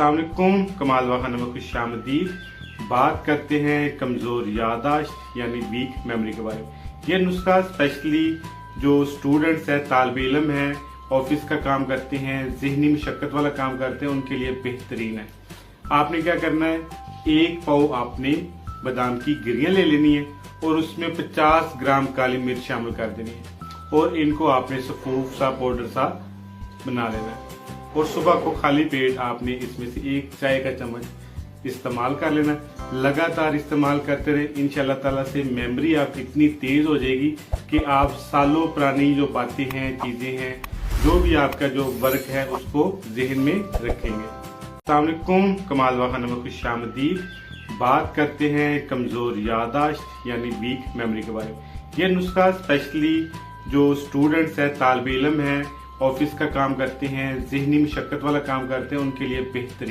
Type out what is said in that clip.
अस्सलामुअलैकुम, कमाल वाखाना में खुश आमदीद। बात करते हैं कमज़ोर यादाश्त यानी वीक मेमोरी के बारे में। यह नुस्खा स्पेशली जो स्टूडेंट्स हैं, तालिब इल्म हैं, ऑफिस का काम करते हैं, जहनी मशक्क़त वाला काम करते हैं, उनके लिए बेहतरीन है। आपने क्या करना है, एक पाव आपने बादाम की गिरियां ले लेनी है और उसमें 50 ग्राम काली मिर्च शामिल कर देनी है और इनको आपने सफूफ सा पाउडर सा बना लेना है और सुबह को खाली पेट आपने इसमें से एक चाय का चम्मच इस्तेमाल कर लेना। लगातार इस्तेमाल करते रहे, इंशाल्लाह ताला से मेमोरी आपकी इतनी तेज हो जाएगी कि आप सालों पुरानी जो बातें हैं, चीजें हैं, जो भी आपका जो वर्क है उसको जहन में रखेंगे। अस्सलाम वालेकुम, कमाल वाखाना में खुश आमदीद। बात करते हैं कमजोर यादाश्त यानी वीक मेमोरी के बारे में। यह नुस्खा स्पेशली जो स्टूडेंट्स हैं, तालिब इल्म हैं, ऑफिस का काम करते हैं, जहनी मशक्क़त वाला काम करते हैं, उनके लिए बेहतरीन